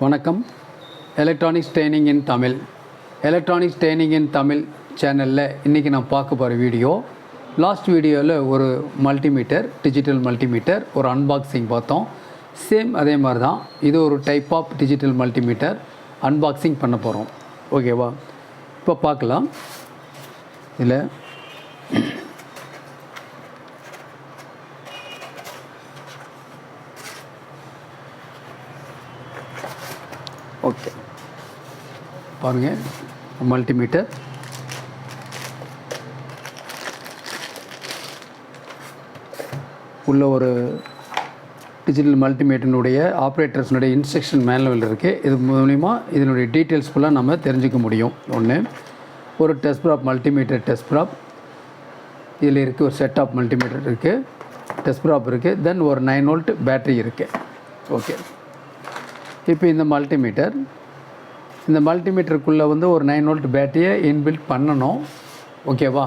வணக்கம். Electronics training இன் தமிழ் சேனலில் இன்றைக்கி நான் பார்க்க போகிற வீடியோ, லாஸ்ட் வீடியோவில் ஒரு மல்டிமீட்டர், டிஜிட்டல் மல்டிமீட்டர் ஒரு அன்பாக்சிங் பார்த்தோம். சேம் அதே மாதிரி தான் இது ஒரு type of digital multimeter unboxing பண்ண போகிறோம். ஓகேவா? இப்போ பார்க்கலாம். இதில் ஓகே பாருங்கள், மல்டிமீட்டர் உள்ள ஒரு டிஜிட்டல் மல்டிமீட்டருடைய ஆப்ரேட்டர்ஸ்னுடைய இன்ஸ்ட்ரக்ஷன் மேனுவல் இருக்குது. இது மூலிமா இதனுடைய டீட்டெயில்ஸ் ஃபுல்லாக நம்ம தெரிஞ்சுக்க முடியும். ஒன்று, ஒரு test probe, multimeter test probe இதில் இருக்குது. ஒரு செட் ஆஃப் மல்டிமீட்டர் இருக்குது, டெஸ்ட் ப்ராப் இருக்குது, தென் ஒரு 9 வோல்ட் பேட்ரி இருக்குது. ஓகே, இப்போ இந்த மல்டிமீட்டருக்குள்ளே வந்து ஒரு 9 வோல்ட் பேட்டரியை இன்பில்ட் பண்ணணும். ஓகேவா?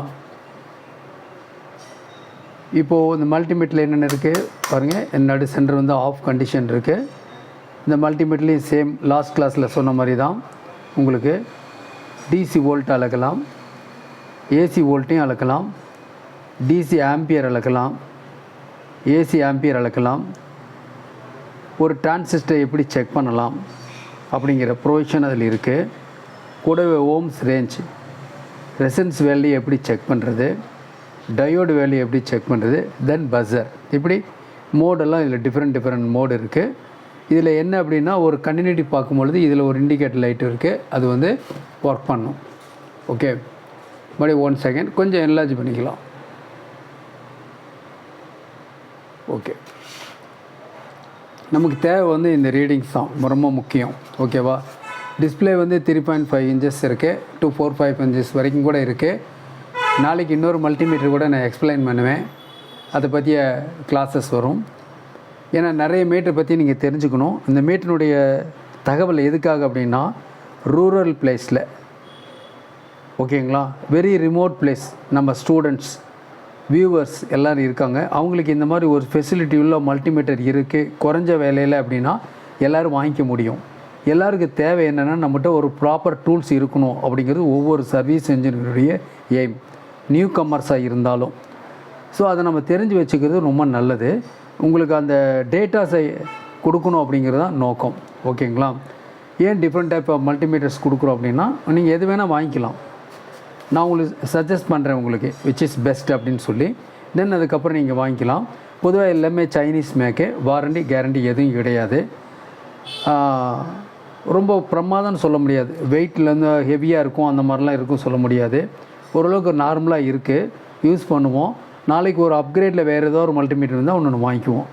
இப்போது இந்த மல்டிமீட்டரில் என்னென்ன இருக்குது பாருங்கள். என்னோட சென்டர் வந்து ஆஃப் கண்டிஷன் இருக்குது. இந்த மல்டிமீட்டர்லேயும் சேம் லாஸ்ட் கிளாஸில் சொன்ன மாதிரி தான் உங்களுக்கு டிசி வோல்ட் அளக்கலாம், ஏசி வோல்ட்டையும் அளக்கலாம், டிசி ஆம்பியர் அளக்கலாம், ஏசி ஆம்பியர் அளக்கலாம், ஒரு டிரான்சிஸ்டரை எப்படி செக் பண்ணலாம் அப்படிங்கிற ப்ரொவிஷன் அதில் இருக்குது. கூடவே ஓம்ஸ் ரேஞ்ச், ரெசன்ஸ் வேல்யூ எப்படி செக் பண்ணுறது, டயோடு வேல்யூ எப்படி செக் பண்ணுறது, தென் பஸர், இப்படி மோடெல்லாம் இதில் டிஃப்ரெண்ட் மோடு இருக்குது. இதில் என்ன அப்படின்னா, ஒரு கண்டினியூட்டி பார்க்கும்பொழுது இதில் ஒரு இண்டிகேட்டர் லைட் இருக்குது, அது வந்து ஒர்க் பண்ணும். ஓகே, மறுபடியும் 1 செகண்ட் கொஞ்சம் என்லார்ஜ் பண்ணிக்கலாம். ஓகே, நமக்கு தேவை வந்து இந்த ரீடிங்ஸ் தான் ரொம்ப முக்கியம். ஓகேவா? டிஸ்பிளே வந்து 3.5 இன்ச்சஸ் இருக்குது, 2.45 இன்ச்சஸ் வரைக்கும் கூட இருக்குது. நாளைக்கு இன்னொரு மல்டிமீட்டர் கூட நான் எக்ஸ்பிளைன் பண்ணுவேன், அதை பற்றிய கிளாஸஸ் வரும். ஏன்னா நிறைய மீட்டர் பற்றி நீங்கள் தெரிஞ்சுக்கணும். இந்த மீட்டருடைய தகவல் எதுக்காக அப்படின்னா, ரூரல் பிளேஸில், ஓகேங்களா, வெரி ரிமோட் பிளேஸ், நம்ம ஸ்டூடெண்ட்ஸ் வியூவர்ஸ் எல்லோரும் இருக்காங்க, அவங்களுக்கு இந்த மாதிரி ஒரு ஃபெசிலிட்டி உள்ள மல்டிமீட்டர் இருக்குது குறைஞ்ச வேலையில் அப்படின்னா எல்லோரும் வாங்கிக்க முடியும். எல்லாருக்கும் தேவை என்னென்னா, நம்மகிட்ட ஒரு ப்ராப்பர் டூல்ஸ் இருக்கணும் அப்படிங்கிறது ஒவ்வொரு சர்வீஸ் இன்ஜினியருடைய எய்ம், நியூ கமர்ஸாக இருந்தாலும். ஸோ அதை நம்ம தெரிஞ்சு வச்சுக்கிறது ரொம்ப நல்லது. உங்களுக்கு அந்த டேட்டாஸை கொடுக்கணும் அப்படிங்கிறது தான் நோக்கம். ஓகேங்களா? ஏன் டிஃப்ரெண்ட் டைப் ஆஃப் மல்டிமீட்டர்ஸ் கொடுக்குறோம் அப்படின்னா, நீங்கள் எது வேணால் வாங்கிக்கலாம். நான் உங்களுக்கு சஜஸ்ட் பண்ணுறேன் உங்களுக்கு விச் இஸ் பெஸ்ட் அப்படின்னு சொல்லி. தென் அதுக்கப்புறம் நீங்கள் வாங்கிக்கலாம். பொதுவாக எல்லாமே சைனீஸ் மேக்கு, வாரண்டி கேரண்டி எதுவும் கிடையாது. ரொம்ப பிரமாதம்னு சொல்ல முடியாது, வெயிட்லேருந்து ஹெவியாக இருக்கும் அந்த மாதிரிலாம் இருக்கும் சொல்ல முடியாது. ஓரளவுக்கு நார்மலாக இருக்குது, யூஸ் பண்ணுவோம். நாளைக்கு ஒரு அப்கிரேடில் வேறு ஏதோ ஒரு மல்டிமீட்டர் இருந்தால் ஒன்று வாங்கிக்குவோம்.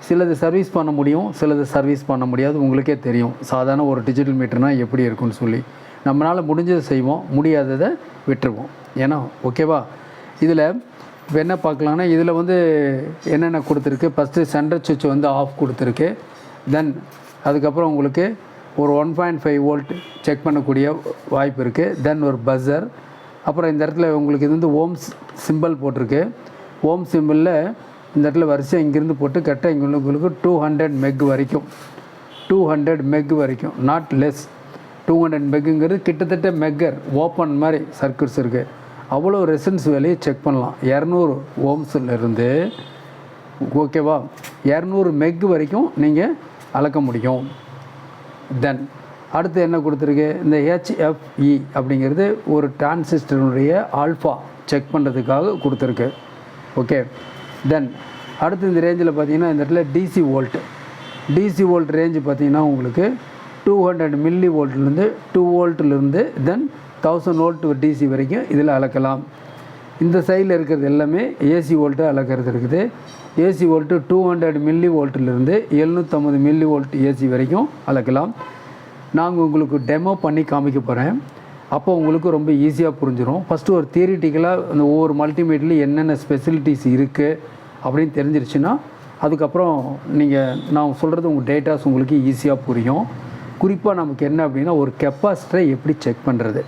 சிலது சர்வீஸ் பண்ண முடியும், சிலது சர்வீஸ் பண்ண முடியாது. உங்களுக்கே தெரியும் சாதாரண ஒரு டிஜிட்டல் மீட்டர்னால் எப்படி இருக்குன்னு சொல்லி. நம்மளால் முடிஞ்சதை செய்வோம், முடியாததை விட்டுருவோம். ஏன்னா ஓகேவா? இதில் இப்போ என்ன பார்க்கலான்னா, இதில் வந்து என்னென்ன கொடுத்துருக்கு, ஃபஸ்ட்டு சென்டர் சுவிட்ச் வந்து ஆஃப் கொடுத்துருக்கு. தென் அதுக்கப்புறம் உங்களுக்கு ஒரு 1.5 வோல்ட் செக் பண்ணக்கூடிய வாய்ப்பு இருக்குது. தென் ஒரு பஸர், அப்புறம் இந்த இடத்துல உங்களுக்கு இது வந்து ஓம்ஸ் சிம்பிள் போட்டிருக்கு. ஓம் சிம்பிளில் இந்த இடத்துல வரிசையாக இங்கேருந்து போட்டு கரெக்டாக இங்கே உங்களுக்கு 200 மெக் வரைக்கும், 200 மெக் வரைக்கும், நாட் லெஸ். 200 மெக்குங்கிறது கிட்டத்தட்ட மெக்கர் ஓப்பன் மாதிரி சர்க்யூட்ஸ் இருக்குது. அவ்வளோ ரெசன்ஸ் வேலையை செக் பண்ணலாம். 200 ஓம்ஸ்லேருந்து, ஓகேவா, 200 மெக் வரைக்கும் நீங்கள் அளக்க முடியும். தென் அடுத்து என்ன கொடுத்துருக்கு, இந்த HFE அப்படிங்கிறது ஒரு டிரான்சிஸ்டருடைய ஆல்ஃபா செக் பண்ணுறதுக்காக கொடுத்துருக்கு. ஓகே, தென் அடுத்து இந்த ரேஞ்சில் பார்த்தீங்கன்னா இந்த இடத்துல டிசி வோல்ட் ரேஞ்சு பார்த்தீங்கன்னா உங்களுக்கு 200 மில்லி வோல்ட்லேருந்து 2 வோல்ட்லேருந்து தென் 1000 வோல்ட் டிசி வரைக்கும் இதில் அளக்கலாம். இந்த சைடில் இருக்கிறது எல்லாமே ஏசி வோல்ட்டு அளக்கிறது இருக்குது. ஏசி வோல்ட்டு 200 மில்லி வோல்ட்லேருந்து 750 மில்லி வோல்ட் ஏசி வரைக்கும் அளக்கலாம். நாங்கள் உங்களுக்கு டெமோ பண்ணி காமிக்க போகிறேன், அப்போ உங்களுக்கு ரொம்ப ஈஸியாக புரிஞ்சிடும். ஃபஸ்ட்டு ஒரு தியரிட்டிக்கலாக அந்த ஒவ்வொரு மல்டிமீட்டர்லையும் என்னென்ன ஸ்பெசிலிட்டிஸ் இருக்குது அப்படின்னு தெரிஞ்சிருச்சுன்னா, அதுக்கப்புறம் நான் சொல்கிறது உங்கள் டேட்டாஸ் உங்களுக்கு ஈஸியாக புரியும். குறிப்பாக நமக்கு என்ன அப்படின்னா, ஒரு கெப்பாசிட்டரை எப்படி செக் பண்ணுறது,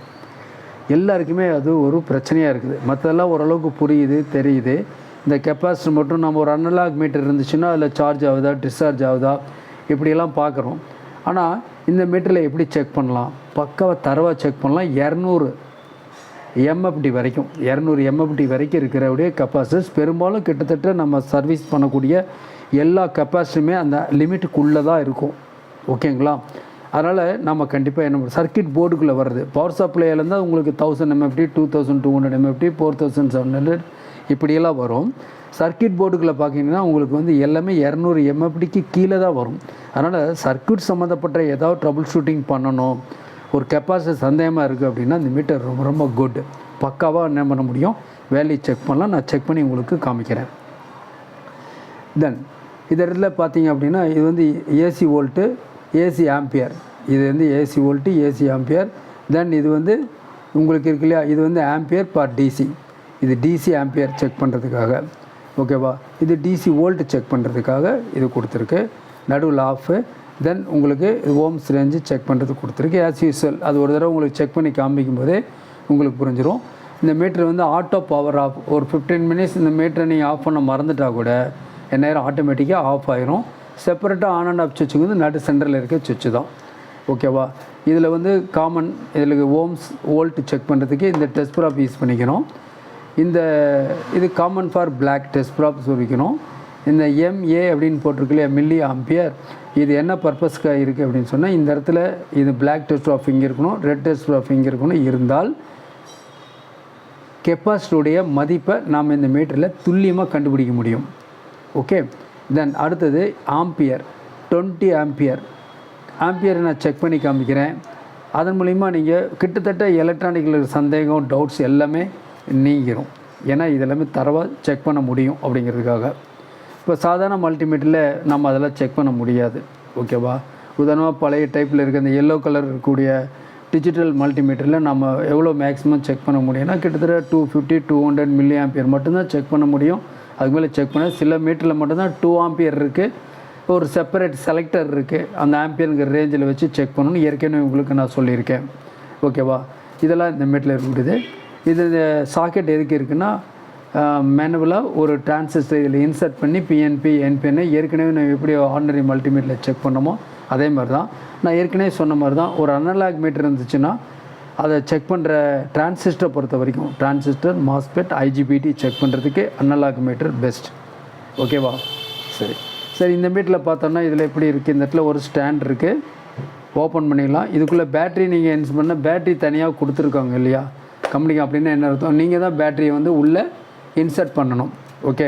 எல்லாருக்குமே அது ஒரு பிரச்சனையாக இருக்குது. மற்றதெல்லாம் ஓரளவுக்கு புரியுது, தெரியுது. இந்த கெப்பாசிட்டர் மட்டும் நம்ம ஒரு அனலாக் மீட்டர் இருந்துச்சுன்னா அதில் சார்ஜ் ஆகுதா, டிஸ்சார்ஜ் ஆகுதா, இப்படியெல்லாம் பார்க்குறோம். ஆனால் இந்த மீட்டரில் எப்படி செக் பண்ணலாம்? பக்காவாக தரவாக செக் பண்ணலாம். 200 எம்எஃப்டி வரைக்கும் 200 எம்எஃப்டி வரைக்கும் இருக்கிறவுடைய கெப்பாசிட்டர்ஸ் பெரும்பாலும் கிட்டத்தட்ட நம்ம சர்வீஸ் பண்ணக்கூடிய எல்லா கெப்பாசிட்டியுமே அந்த லிமிட்டுக்குள்ளே தான் இருக்கும். ஓகேங்களா? அதனால் நம்ம கண்டிப்பாக என்ன சர்க்கியூட் போர்டுக்குள்ளே வருது. பவர் சப்ளையிலேருந்து உங்களுக்கு 1000 எம்எஃப்டி, 2200 எம்எஃப்டி, 4700 இப்படியெல்லாம் வரும். சர்க்கியூட் போர்டுக்குள்ளே பார்த்தீங்கன்னா உங்களுக்கு வந்து எல்லாமே 200 எம்எஃப்டிக்கு கீழே தான் வரும். அதனால் சர்க்கியூட் சம்மந்தப்பட்ட ஏதாவது ட்ரபுள் ஷூட்டிங் பண்ணணும், ஒரு கெப்பாசிட்டி சந்தேகமாக இருக்குது அப்படின்னா இந்த மீட்டர் ரொம்ப ரொம்ப குட். பக்காவாக என்ன பண்ண முடியும், வேல்யூ செக் பண்ணலாம். நான் செக் பண்ணி உங்களுக்கு காமிக்கிறேன். தென் இது இடத்துல பார்த்தீங்க அப்படின்னா இது வந்து ஏசி வோல்ட்டு, ஏசி ஆம்பியர். இது வந்து ஏசி வோல்ட்டு, ஏசி ஆம்பியர். தென் இது வந்து உங்களுக்கு இருக்கு இல்லையா, இது வந்து ஆம்பியர் பார் டிசி. இது டிசி ஆம்பியர் செக் பண்ணுறதுக்காக. ஓகேவா? இது டிசி வோல்ட் செக் பண்ணுறதுக்காக இது கொடுத்துருக்கு. நடுவில் ஆஃபு. தென் உங்களுக்கு ஓம்ஸ் ரேஞ்சு செக் பண்ணுறதுக்கு கொடுத்துருக்கு. ஆஸ் யூஸ்வல் அது ஒரு தடவை உங்களுக்கு செக் பண்ணி காமிக்கும் போதே உங்களுக்கு புரிஞ்சிடும். இந்த மீட்டர் வந்து ஆட்டோ பவர் ஆஃப். ஒரு 15 மினிட்ஸ் இந்த மீட்டரை நீங்கள் ஆஃப் பண்ண மறந்துட்டால் கூட எந்நேரம் ஆட்டோமேட்டிக்காக ஆஃப் ஆயிரும். செப்பரேட்டாக ஆன் அண்ட் ஆஃப் சுவிட்சுக்கு வந்து நடு சென்டரில் இருக்க சுவிட்சு தான். ஓகேவா? இதில் வந்து காமன் இதில் ஓம்ஸ் வோல்ட் செக் பண்ணுறதுக்கு இந்த டெஸ்ட் ப்ராப் யூஸ் பண்ணிக்கணும். இது common for black test probe சொல்லிக்கணும். இந்த MA அப்படின்னு போட்டிருக்கு இல்லையா, மில்லி ஆம்பியர். இது என்ன பர்பஸ்க்காக இருக்குது அப்படின்னு சொன்னால் இந்த இடத்துல இது பிளாக் டெஸ்ட் ப்ராப் இங்கே இருக்கணும், ரெட் டெஸ்ட் ப்ராப் இங்கே இருக்கணும். இருந்தால் கெப்பாசிட்டியுடைய மதிப்பை நாம் இந்த மீட்டரில் துல்லியமாக கண்டுபிடிக்க முடியும். ஓகே. தென் அடுத்தது ஆம்பியர், 20 ஆம்பியர். ஆம்பியரை நான் செக் பண்ணி காமிக்கிறேன். அதன் மூலிமா நீங்கள் கிட்டத்தட்ட எலக்ட்ரானிக்கில் சந்தேகம், டவுட்ஸ் எல்லாமே நீங்கிரும். ஏன்னா இதெல்லாமே தரவாக செக் பண்ண முடியும் அப்படிங்கிறதுக்காக. இப்போ சாதாரண மல்டிமீட்டரில் நம்ம அதெல்லாம் செக் பண்ண முடியாது. ஓகேவா? உதாரணமாக பழைய டைப்பில் இருக்க அந்த எல்லோ கலர் இருக்கக்கூடிய டிஜிட்டல் மல்டிமீட்டரில் நம்ம எவ்வளோ மேக்ஸிமம் செக் பண்ண முடியும்னா கிட்டத்தட்ட 250-200 மில்லி ஆம்பியர் மட்டும்தான் செக் பண்ண முடியும். அதுக்கு மேலே செக் பண்ண சில மீட்டரில் மட்டும்தான் 2 ஆம்பியர் இருக்குது. ஒரு செப்பரேட் செலக்டர் இருக்குது, அந்த ஆம்பியருங்கிற ரேஞ்சில் வச்சு செக் பண்ணணும்னு ஏற்கனவே உங்களுக்கு நான் சொல்லியிருக்கேன். ஓகேவா? இதெல்லாம் இந்த மீட்டரில் இருக்குது. இது சாக்கெட் எதுக்கு இருக்குன்னா மேனுவலாக ஒரு டிரான்சிஸ்டர் இதில் இன்சர்ட் பண்ணி பிஎன்பி என்பிஎன்ஐ ஏற்கனவே நான் எப்படி ஆர்டினரி மல்டிமீட்டரில் செக் பண்ணமோ அதே மாதிரி தான். நான் ஏற்கனவே சொன்ன மாதிரி தான் ஒரு அனலாக் மீட்டர் இருந்துச்சுன்னா அதை செக் பண்ணுற டிரான்சிஸ்டரை பொறுத்த வரைக்கும் டிரான்சிஸ்டர், மாஸ்பெட், ஐஜிபிடி செக் பண்ணுறதுக்கு அனலாக் மீட்டர் பெஸ்ட். ஓகேவா? சரி இந்த மீட்டரில் பார்த்தோன்னா இதில் எப்படி இருக்குது, இந்த இடத்துல ஒரு ஸ்டாண்ட் இருக்குது, ஓப்பன் பண்ணிடலாம். இதுக்குள்ளே பேட்ரி நீங்கள் இன்ஸ் பண்ண பேட்ரி தனியாக கொடுத்துருக்காங்க இல்லையா கம்பெனிக்கு. அப்படின்னா என்ன அர்த்தம், நீங்கள் தான் பேட்டரியை வந்து உள்ளே இன்சர்ட் பண்ணணும். ஓகே.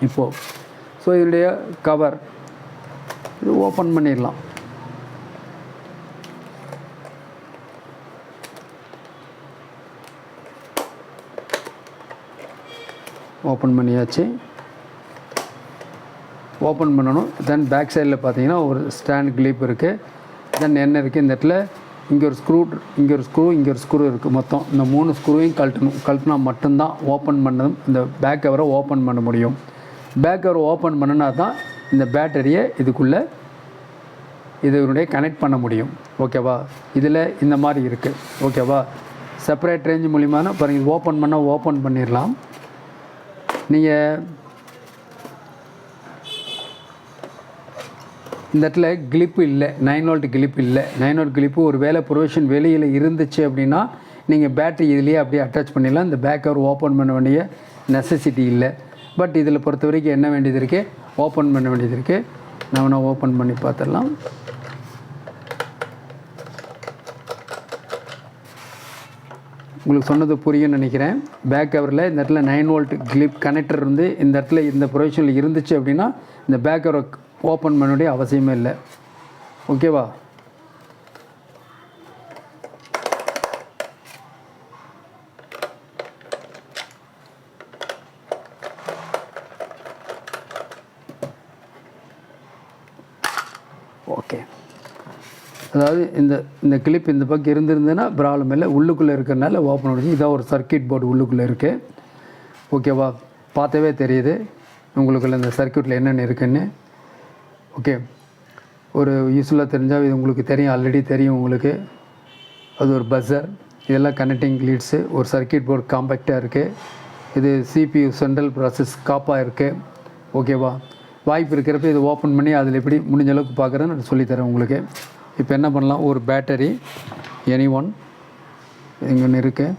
இப்போது இதனுடைய கவர் இது ஓப்பன் பண்ணிடலாம். ஓப்பன் பண்ணியாச்சு. ஓப்பன் பண்ணணும். தென் பேக் சைடில் பார்த்தீங்கன்னா ஒரு ஸ்டாண்ட் கிளிப் இருக்குது. தென் என்ன இருக்குது இந்த இடத்துல இங்கே ஒரு ஸ்க்ரூ, இங்கே ஒரு ஸ்க்ரூ இருக்குது. மொத்தம் இந்த 3 ஸ்க்ரூவையும் கழட்டினா மட்டும்தான் ஓப்பன் பண்ணதும் இந்த பேக் கவரை ஓப்பன் பண்ண முடியும். பேக் கவரை ஓப்பன் பண்ணினா தான் இந்த பேட்டரியை இதுக்குள்ளே இதனுடைய கனெக்ட் பண்ண முடியும். ஓகேவா? இதில் இந்த மாதிரி இருக்குது. ஓகேவா? செப்பரேட் ரேஞ்ச் மூலியமான பாருங்கள், இது ஓப்பன் பண்ணால் ஓப்பன் பண்ணிடலாம். நீங்கள் இந்த இடத்துல கிளிப்பு இல்லை, 9 வோல்ட் கிளிப் இல்லை. 9 வோல்ட் கிளிப்பு ஒரு வேலை ப்ரொவிஷன் வெளியில் இருந்துச்சு அப்படின்னா நீங்கள் பேட்டரி இதுலேயே அப்படியே அட்டாச் பண்ணிடலாம். இந்த பேக் கவர் ஓப்பன் பண்ண வேண்டிய நெசசிட்டி இல்லை. பட் இதில் பொறுத்த வரைக்கும் என்ன வேண்டியது இருக்குது, ஓப்பன் பண்ண வேண்டியது இருக்குது. நான் ஓப்பன் பண்ணி பார்த்துடலாம். உங்களுக்கு சொன்னது புரியும்னு நினைக்கிறேன். பேக் கவரில் இந்த இடத்துல 9 வோல்ட் கிளிப் கனெக்டர் வந்து இந்த இடத்துல இந்த ப்ரொவிஷனில் இருந்துச்சு அப்படின்னா இந்த பேக் கவரை ஓப்பன் பண்ண வேண்டிய அவசியமே இல்லை. ஓகேவா? ஓகே. அதாவது இந்த கிளிப் இந்த பக்கம் இருந்திருந்ததுன்னா ப்ராப்ளம் இல்லை. உள்ளுக்குள்ளே இருக்கிறனால ஓப்பன் பண்ணி இதான் ஒரு சர்க்கியூட் போர்டு உள்ளுக்குள்ளே இருக்குது. ஓகேவா? பார்த்தவே தெரியுது உங்களுக்குள்ள இந்த சர்க்கியூட்டில் என்னென்ன இருக்குன்னு. ஓகே. ஒரு யூஸ்ஃபுல்லாக தெரிஞ்சால் இது உங்களுக்கு தெரியும், ஆல்ரெடி தெரியும் உங்களுக்கு. அது ஒரு பஸ்ஸர், இதெல்லாம் கனெக்டிங் லீட்ஸு. ஒரு சர்க்கியூட் போர்டு காம்பேக்டாக இருக்குது. இது CPU சென்ட்ரல் ப்ராசஸ் காப்பாக இருக்குது. ஓகேவா? வாய்ப்பு இருக்கிறப்ப இதை ஓப்பன் பண்ணி அதில் எப்படி முடிஞ்ச அளவுக்கு பார்க்குறேன்னு நான் சொல்லித்தரேன் உங்களுக்கு. இப்போ என்ன பண்ணலாம், ஒரு பேட்டரி எனி ஒன் இங்கே ஒன்று இருக்குது.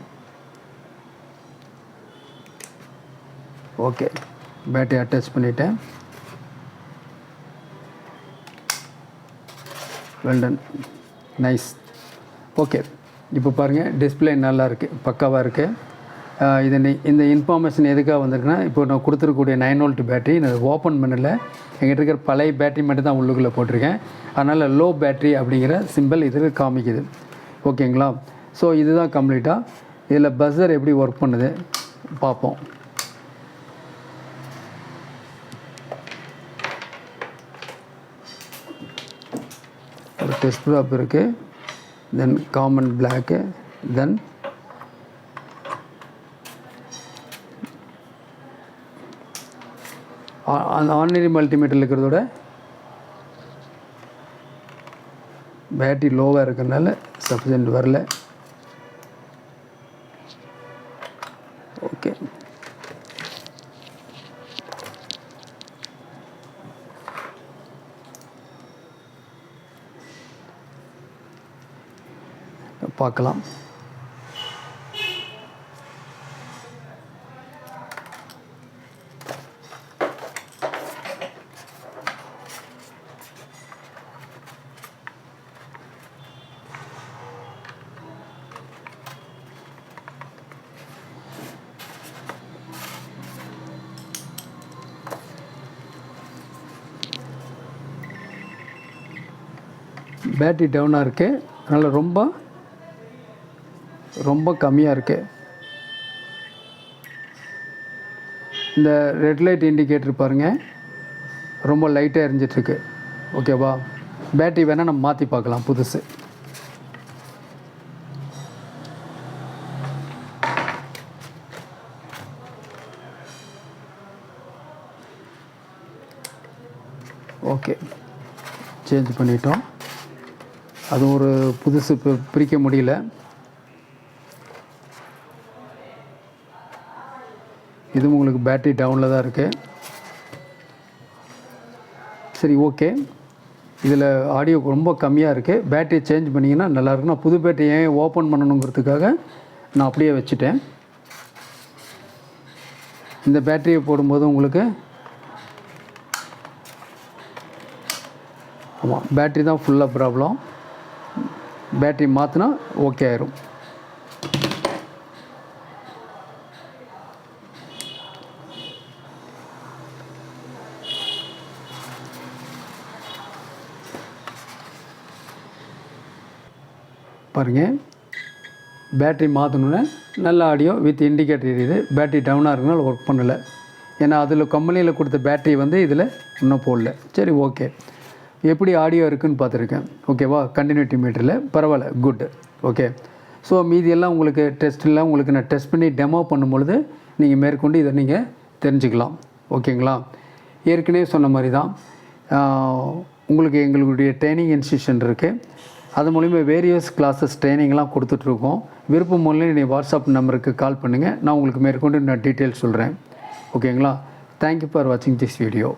ஓகே, பேட்டரி அட்டாச் பண்ணிவிட்டேன். Well done, nice. ஓகே, இப்போ பாருங்கள் டிஸ்பிளே நல்லா இருக்குது, பக்காவாக இருக்குது. இந்த இன்ஃபர்மேஷன் எதுக்காக வந்திருக்குன்னா, இப்போ நான் கொடுத்துருக்கக்கூடிய 9 வோல்ட் பேட்டரி நான் ஓப்பன் பண்ணல, எங்கிட்ட இருக்கிற பழைய பேட்டரி மட்டும் தான் உள்ளுக்குள்ளே போட்டிருக்கேன். அதனால் லோ பேட்டரி அப்படிங்கிற சிம்பிள் இதுக்கு காமிக்குது. ஓகேங்களா? ஸோ இதுதான் கம்ப்ளீட்டாக. இதில் பஸ்ஸர் எப்படி ஒர்க் பண்ணுது பார்ப்போம். ஒரு டெஸ்ட் ட்ராப் இருக்குது, தென் காமன் பிளாக்கு, தென் அந்த ஆர்டினரி மல்டிமீட்டரில் இருக்கிறதோட பேட்டரி லோவாக இருக்கிறதுனால சஃபிஷியன்ட் வரல. ஓகே, பார்க்கலாம். பேட்டரி டவுனாக இருக்குது, அதனால் ரொம்ப கம்மியாக இருக்குது. இந்த ரெட் லைட் இண்டிகேட்டர் பாருங்கள், ரொம்ப லைட்டாக எரிஞ்சிட்ருக்கு. ஓகேவா? பேட்டரி வேணால் நம்ம மாற்றி பார்க்கலாம், புதுசு. ஓகே, சேஞ்ச் பண்ணிட்டோம். அது ஒரு புதுசு பிரிக்க முடியல. இதுவும் உங்களுக்கு பேட்டரி டவுனில் தான் இருக்குது. சரி, ஓகே. இதில் ஆடியோ ரொம்ப கம்மியாக இருக்குது. பேட்டரி சேஞ்ச் பண்ணிங்கன்னா நல்லாயிருக்கும். நான் புது பேட்டரி ஏன் ஓப்பன் பண்ணணுங்கிறதுக்காக நான் அப்படியே வச்சுட்டேன். இந்த பேட்டரியை போடும்போது உங்களுக்கு ஆமாம், பேட்டரி தான் ஃபுல்லாக ப்ராப்ளம். பேட்டரி மாற்றினா ஓகே ஆயிரும். பாருங்கள், பேட்டரி மாற்றணுன்னு நல்ல ஆடியோ வித் இண்டிகேட்டர் எரியுது. பேட்டரி டவுனாக இருக்குனால ஒர்க் பண்ணலை. ஏன்னா அதில் கம்பெனியில் கொடுத்த பேட்டரி வந்து இதில் இன்னும் போடல. சரி, ஓகே. எப்படி ஆடியோ இருக்குதுன்னு பார்த்துருக்கேன். ஓகேவா? கண்டினியூட்டி மீட்டரில் பரவாயில்ல, குட். ஓகே. ஸோ மீதியெல்லாம் உங்களுக்கு டெஸ்ட்டில் உங்களுக்கு நான் டெஸ்ட் பண்ணி டெமோ பண்ணும்பொழுது நீங்கள் மேற்கொண்டு இதை நீங்கள் தெரிஞ்சுக்கலாம். ஓகேங்களா? ஏற்கனவே சொன்ன மாதிரி தான் உங்களுக்கு எங்களுடைய ட்ரைனிங் இன்ஸ்டியூஷன் இருக்குது. அது மூலிமா வேரியஸ் கிளாஸஸ் ட்ரைனிங்லாம் கொடுத்துட்ருக்கோம். விருப்பம் மூலம் நீங்கள் வாட்ஸ்அப் நம்பருக்கு கால் பண்ணுங்கள். நான் உங்களுக்கு மேற்கொண்டு நான் டீட்டெயில்ஸ் சொல்கிறேன். ஓகேங்களா? தேங்க்யூ ஃபார் வாட்சிங் திஸ் வீடியோ.